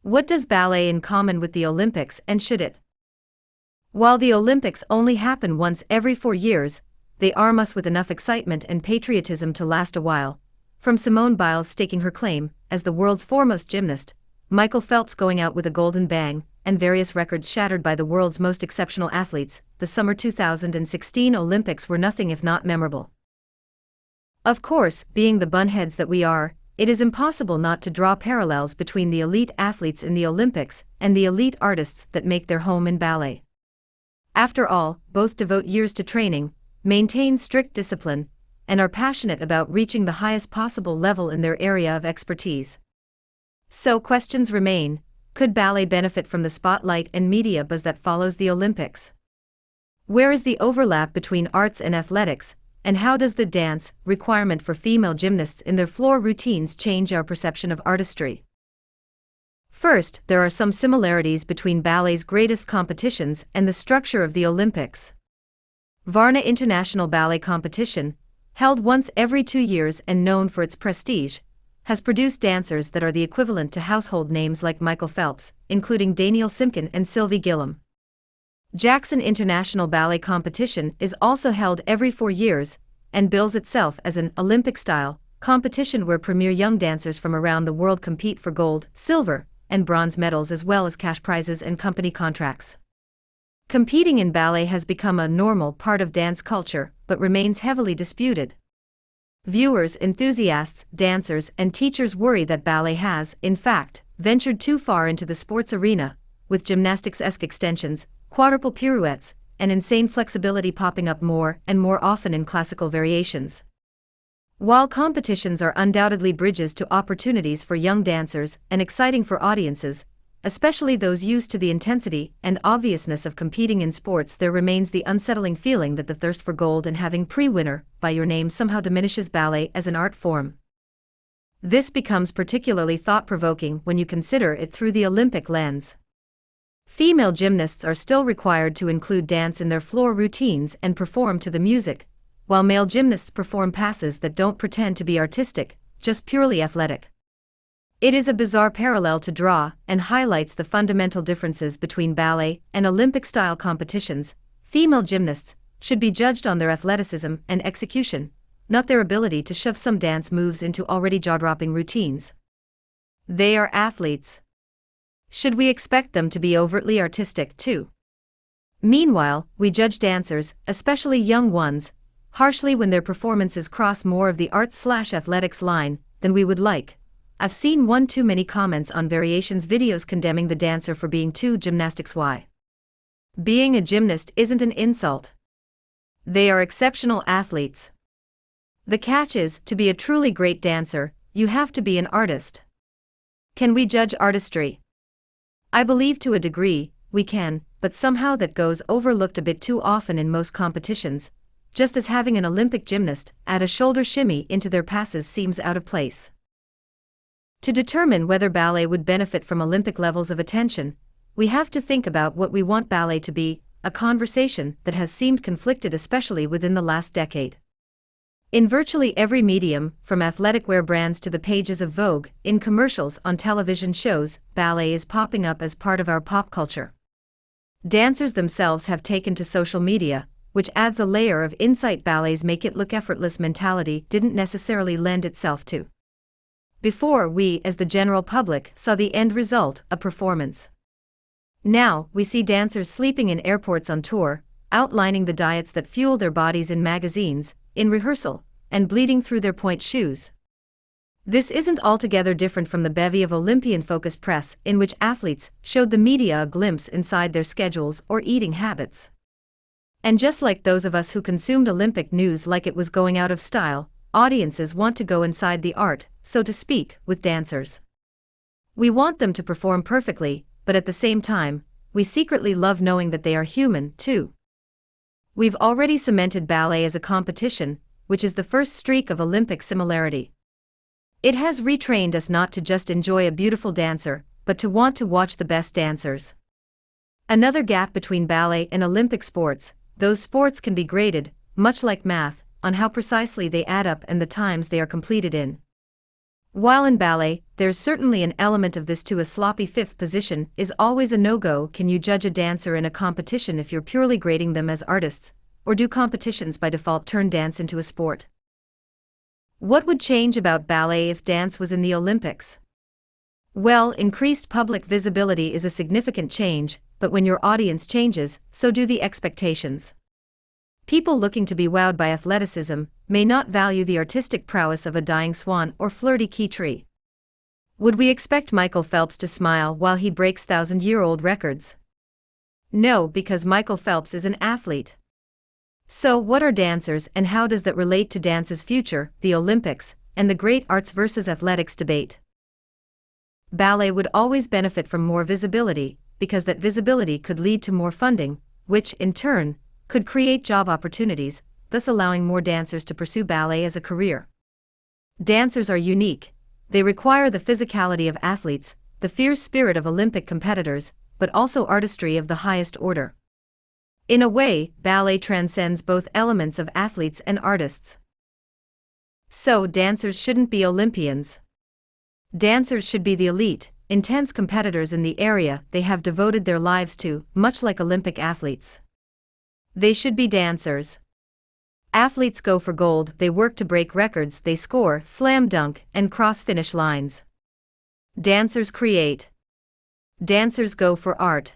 What does ballet in common with the Olympics, and should it? While the Olympics only happen once every 4 years, they arm us with enough excitement and patriotism to last a while. From Simone Biles staking her claim as the world's foremost gymnast, Michael Phelps going out with a golden bang, and various records shattered by the world's most exceptional athletes, the summer 2016 Olympics were nothing if not memorable. Of course, being the bunheads that we are, it is impossible not to draw parallels between the elite athletes in the Olympics and the elite artists that make their home in ballet. After all, both devote years to training, maintain strict discipline, and are passionate about reaching the highest possible level in their area of expertise. So questions remain: could ballet benefit from the spotlight and media buzz that follows the Olympics? Where is the overlap between arts and athletics, and how does the dance requirement for female gymnasts in their floor routines change our perception of artistry? First, there are some similarities between ballet's greatest competitions and the structure of the Olympics. Varna International Ballet Competition, held once every 2 years and known for its prestige, has produced dancers that are the equivalent to household names like Michael Phelps, including Daniel Simkin and Sylvie Gillum. Jackson International Ballet Competition is also held every 4 years, and bills itself as an Olympic-style competition where premier young dancers from around the world compete for gold, silver, and bronze medals as well as cash prizes and company contracts. Competing in ballet has become a normal part of dance culture, but remains heavily disputed. Viewers, enthusiasts, dancers, and teachers worry that ballet has, in fact, ventured too far into the sports arena, with gymnastics-esque extensions, quadruple pirouettes, and insane flexibility popping up more and more often in classical variations. While competitions are undoubtedly bridges to opportunities for young dancers and exciting for audiences, especially those used to the intensity and obviousness of competing in sports, there remains the unsettling feeling that the thirst for gold and having pre-winner by your name somehow diminishes ballet as an art form. This becomes particularly thought-provoking when you consider it through the Olympic lens. Female gymnasts are still required to include dance in their floor routines and perform to the music, while male gymnasts perform passes that don't pretend to be artistic, just purely athletic. It is a bizarre parallel to draw and highlights the fundamental differences between ballet and Olympic-style competitions. Female gymnasts should be judged on their athleticism and execution, not their ability to shove some dance moves into already jaw-dropping routines. They are athletes. Should we expect them to be overtly artistic too? Meanwhile, we judge dancers, especially young ones, harshly when their performances cross more of the arts/athletics line than we would like. I've seen one too many comments on variations videos condemning the dancer for being too gymnastics. Why? Being a gymnast isn't an insult. They are exceptional athletes. The catch is, to be a truly great dancer, you have to be an artist. Can we judge artistry? I believe to a degree, we can, but somehow that goes overlooked a bit too often in most competitions, just as having an Olympic gymnast add a shoulder shimmy into their passes seems out of place. To determine whether ballet would benefit from Olympic levels of attention, we have to think about what we want ballet to be, a conversation that has seemed conflicted especially within the last decade. In virtually every medium, from athletic wear brands to the pages of Vogue, in commercials, on television shows, ballet is popping up as part of our pop culture. Dancers themselves have taken to social media, which adds a layer of insight ballet's make it look effortless mentality didn't necessarily lend itself to. Before, we, as the general public, saw the end result, a performance. Now, we see dancers sleeping in airports on tour, outlining the diets that fuel their bodies in magazines, in rehearsal, and bleeding through their Pointe shoes. This isn't altogether different from the bevy of Olympian-focused press in which athletes showed the media a glimpse inside their schedules or eating habits. And just like those of us who consumed Olympic news like it was going out of style, audiences want to go inside the art, so to speak, with dancers. We want them to perform perfectly, but at the same time, we secretly love knowing that they are human, too. We've already cemented ballet as a competition, which is the first streak of Olympic similarity. It has retrained us not to just enjoy a beautiful dancer, but to want to watch the best dancers. Another gap between ballet and Olympic sports: those sports can be graded, much like math, on how precisely they add up and the times they are completed in. While in ballet, there's certainly an element of this too. A sloppy fifth position is always a no-go. Can you judge a dancer in a competition if you're purely grading them as artists, or do competitions by default turn dance into a sport? What would change about ballet if dance was in the Olympics? Well, increased public visibility is a significant change, but when your audience changes, so do the expectations. People looking to be wowed by athleticism may not value the artistic prowess of a dying swan or flirty key tree. Would we expect Michael Phelps to smile while he breaks thousand-year-old records? No, because Michael Phelps is an athlete. So, what are dancers and how does that relate to dance's future, the Olympics, and the great arts versus athletics debate? Ballet would always benefit from more visibility, because that visibility could lead to more funding, which, in turn, could create job opportunities, thus allowing more dancers to pursue ballet as a career. Dancers are unique. They require the physicality of athletes, the fierce spirit of Olympic competitors, but also artistry of the highest order. In a way, ballet transcends both elements of athletes and artists. So, dancers shouldn't be Olympians. Dancers should be the elite, intense competitors in the area they have devoted their lives to, much like Olympic athletes. They should be dancers. Athletes go for gold, they work to break records, they score, slam dunk, and cross finish lines. Dancers create. Dancers go for art.